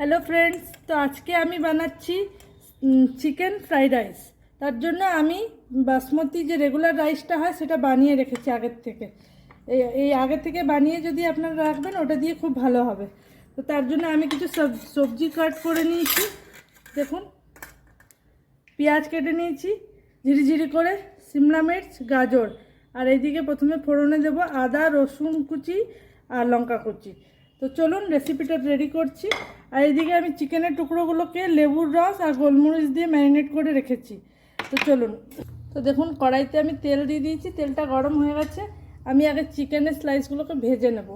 Hello friends, তো আজকে আমি বানাচ্ছি চিকেন ফ্রাইড রাইস। তার জন্য আমি বাসমতি যে রেগুলার রাইসটা হয় সেটা বানিয়ে রেখেছি আগের থেকে। এই আগের থেকে বানিয়ে যদি আপনারা রাখবেন ওটা দিয়ে খুব ভালো হবে। তো তার জন্য আমি কিছু সবজি কাট করে নিয়েছি। দেখুন, পেঁয়াজ কেটে নিয়েছি ঝিরিঝিরি করে, সিমলা মির্চ, গাজর, আর এইদিকে প্রথমে ফোড়নে দেব আদা, রসুন কুচি আর লঙ্কা কুচি। তো চলুন রেসিপিটা রেডি করছি। আর এইদিকে আমি চিকেনের টুকরোগুলোকে লেবুর রস আর গোলমরিচ দিয়ে ম্যারিনেট করে রেখেছি। তো চলুন। তো দেখুন, কড়াইতে আমি তেল দিয়ে দিয়েছি, তেলটা গরম হয়ে গেছে। আমি আগে চিকেনের স্লাইসগুলোকে ভেজে নেব।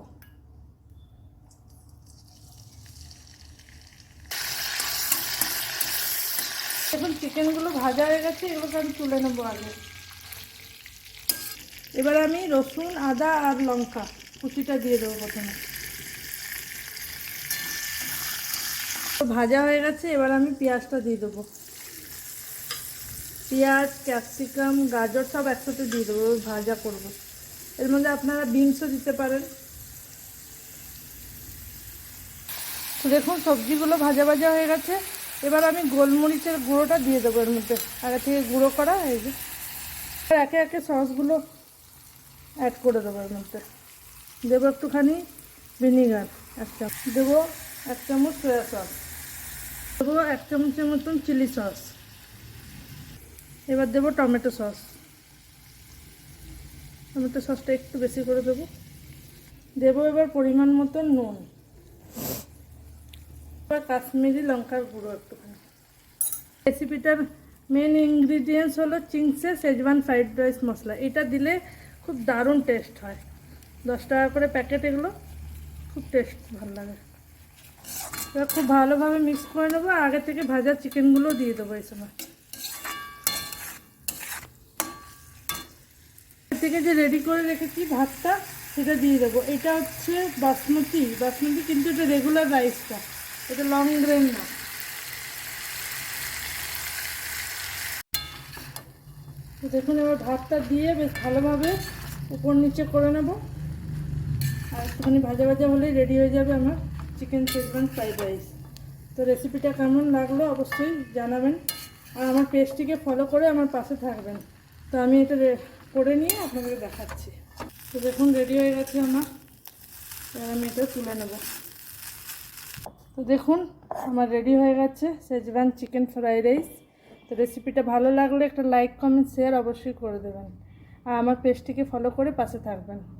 দেখুন, চিকেনগুলো ভাজা হয়ে গেছে, এগুলোকে আমি তুলে নেবো আগে। এবার আমি রসুন, আদা আর লঙ্কা কুচিটা দিয়ে দেবো প্রথমে। ভাজা হয়ে গেছে, এবার আমি পেঁয়াজটা দিয়ে দেবো। পেঁয়াজ, ক্যাপসিকাম, গাজর সব একসাথে দিয়ে দেবো, ভাজা করব। এর মধ্যে আপনারা বিনসও দিতে পারেন। তো দেখুন, সবজিগুলো ভাজা ভাজা হয়ে গেছে। এবার আমি গোলমরিচের গুঁড়োটা দিয়ে দেবো এর মধ্যে, আগে থেকে গুঁড়ো করা। এই যে একে একে সসগুলো অ্যাড করে দেবো এর মধ্যে। দেবো একটুখানি ভিনিগার, দেবো 1 চামচ সয়া সস, দেবো 1 চামচের মতন চিলি সস। এবার দেবো টমেটো সস। টমেটো সসটা একটু বেশি করে দেবো। দেবো এবার পরিমাণ মতো নুন, এবার কাশ্মীরি লঙ্কার গুঁড়ো একটুখানি। রেসিপিটার মেন ইনগ্রিডিয়েন্টস হলো চিংসে শেজওয়ান ফ্রাইড রাইস মশলা। এটা দিলে খুব দারুণ টেস্ট হয়। 10 টাকা করে প্যাকেট, এগুলো খুব টেস্ট ভালো লাগে। এবার খুব ভালোভাবে মিক্স করে নেবো। আগে থেকে ভাজা চিকেনগুলো দিয়ে দেবো এই সময়। থেকে যে রেডি করে রেখেছি ভাতটা, সেটা দিয়ে দেবো। এটা হচ্ছে বাসমতি কিন্তু এটা রেগুলার রাইসটা, এটা লং গ্রেন না। দেখুন, এবার ভাতটা দিয়ে বেশ ভালোভাবে উপর নিচে করে নেব। আর একটুখানি ভাজা ভাজা হলেই রেডি হয়ে যাবে আমার চিকেন শেজওয়ান ফ্রাইড রাইস। তো রেসিপিটা কেমন লাগলো অবশ্যই জানাবেন, আর আমার পেজটিকে ফলো করে আমার পাশে থাকবেন। তো আমি এটা করে নিয়ে আপনাদের দেখাচ্ছি। তো দেখুন, রেডি হয়ে গেছে আমার। এবার আমি এটা তুলে নেব। তো দেখুন, আমার রেডি হয়ে গেছে শেজওয়ান চিকেন ফ্রাইড রাইস। তো রেসিপিটা ভালো লাগলে একটা লাইক, কমেন্ট, শেয়ার অবশ্যই করে দেবেন, আর আমার পেজটিকে ফলো করে পাশে থাকবেন।